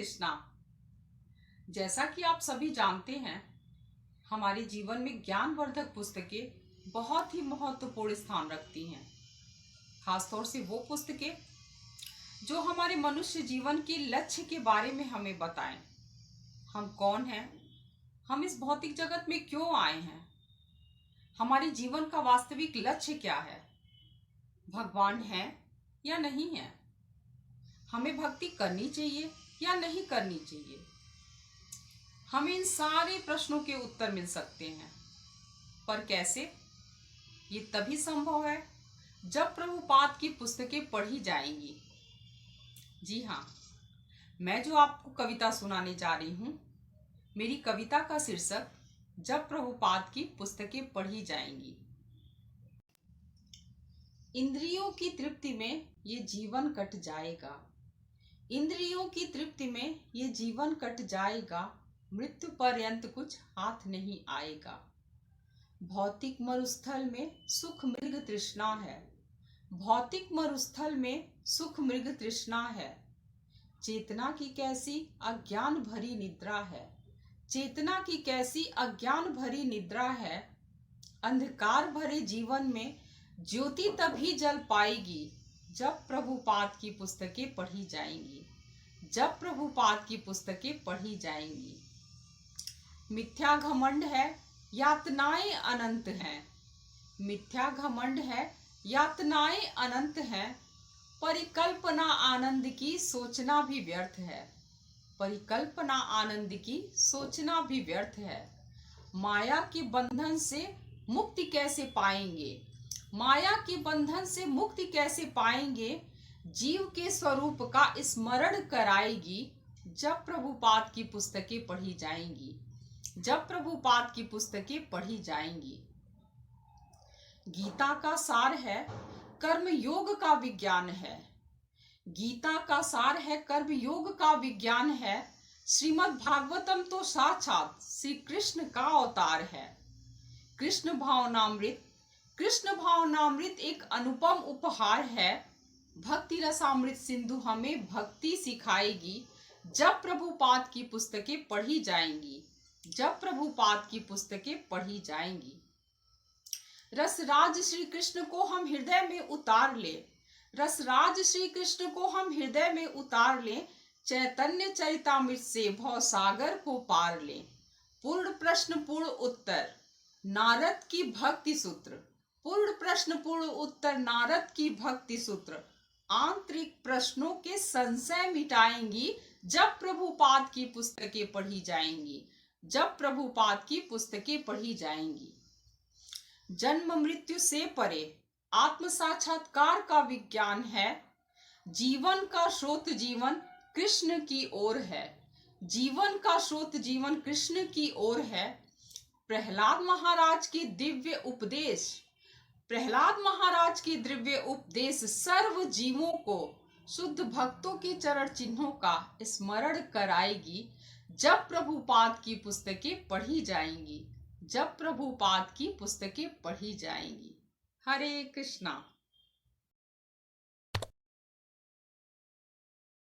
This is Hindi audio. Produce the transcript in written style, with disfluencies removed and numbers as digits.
कृष्णा। जैसा कि आप सभी जानते हैं, हमारे जीवन में ज्ञानवर्धक पुस्तकें बहुत ही महत्वपूर्ण स्थान रखती हैं। खासतौर से वो पुस्तकें जो हमारे मनुष्य जीवन के लक्ष्य के बारे में हमें बताएं। हम कौन हैं, हम इस भौतिक जगत में क्यों आए हैं, हमारे जीवन का वास्तविक लक्ष्य क्या है, भगवान है या नहीं है, हमें भक्ति करनी चाहिए या नहीं करनी चाहिए। हमें इन सारे प्रश्नों के उत्तर मिल सकते हैं, पर कैसे? ये तभी संभव है जब प्रभुपाद की पुस्तकें पढ़ी जाएंगी। जी हाँ, मैं जो आपको कविता सुनाने जा रही हूँ, मेरी कविता का शीर्षक जब प्रभुपाद की पुस्तकें पढ़ी जाएंगी। इंद्रियों की तृप्ति में ये जीवन कट जाएगा, इंद्रियों की तृप्ति में ये जीवन कट जाएगा, मृत्यु पर्यंत कुछ हाथ नहीं आएगा। भौतिक मरुस्थल में सुख मृग तृष्णा है, भौतिक मरुस्थल में सुख मृग तृष्णा है। चेतना की कैसी अज्ञान भरी निद्रा है, चेतना की कैसी अज्ञान भरी निद्रा है। अंधकार भरे जीवन में ज्योति तभी जल पाएगी जब प्रभुपाद की पुस्तकें पढ़ी जाएंगी, जब प्रभुपाद की पुस्तकें पढ़ी जाएंगी। मिथ्या घमंड है, यातनाएं अनंत हैं, मिथ्या घमंड है, यातनाएं अनंत हैं। परिकल्पना आनंद की सोचना भी व्यर्थ है, परिकल्पना आनंद की सोचना भी व्यर्थ है। माया के बंधन से मुक्ति कैसे पाएंगे, माया के बंधन से मुक्ति कैसे पाएंगे। जीव के स्वरूप का स्मरण कराएगी जब प्रभुपाद की पुस्तकें पढ़ी जाएंगी, जब प्रभुपाद की पुस्तकें पढ़ी जाएंगी। गीता का सार है, कर्म योग का विज्ञान है, गीता का सार है, कर्म योग का विज्ञान है। श्रीमद् भागवतम तो साक्षात श्री कृष्ण का अवतार है। कृष्ण भावनामृत, कृष्ण भावनामृत एक अनुपम उपहार है। भक्ति रसामृत सिंधु हमें भक्ति सिखाएगी जब प्रभुपाद की पुस्तकें पढ़ी जाएंगी, जब प्रभुपाद की पुस्तकें पढ़ी जाएंगी। रसराज श्री कृष्ण को हम हृदय में उतार ले, रसराज श्री कृष्ण को हम हृदय में उतार ले। चैतन्य चरितामृत से भव सागर को पार ले। पूर्ण प्रश्न पूर्ण उत्तर नारद की भक्ति सूत्र, पूर्ण प्रश्न पूर्ण उत्तर नारद की भक्ति सूत्र। आंतरिक प्रश्नों के संशय मिटाएंगी जब प्रभुपाद की पुस्तकें पढ़ी जाएंगी, जब प्रभुपाद की पुस्तकें पढ़ी जाएंगी। जन्म मृत्यु से परे आत्म साक्षात्कार का विज्ञान है। जीवन का स्रोत जीवन कृष्ण की ओर है, जीवन का स्रोत जीवन कृष्ण की ओर है। प्रहलाद महाराज की दिव्य उपदेश, प्रहलाद महाराज की दिव्य उपदेश सर्व जीवों को शुद्ध भक्तों के चरण चिन्हों का स्मरण कराएगी जब प्रभुपाद की पुस्तकें पढ़ी जाएंगी, जब प्रभुपाद की पुस्तकें पढ़ी जाएंगी। हरे कृष्णा।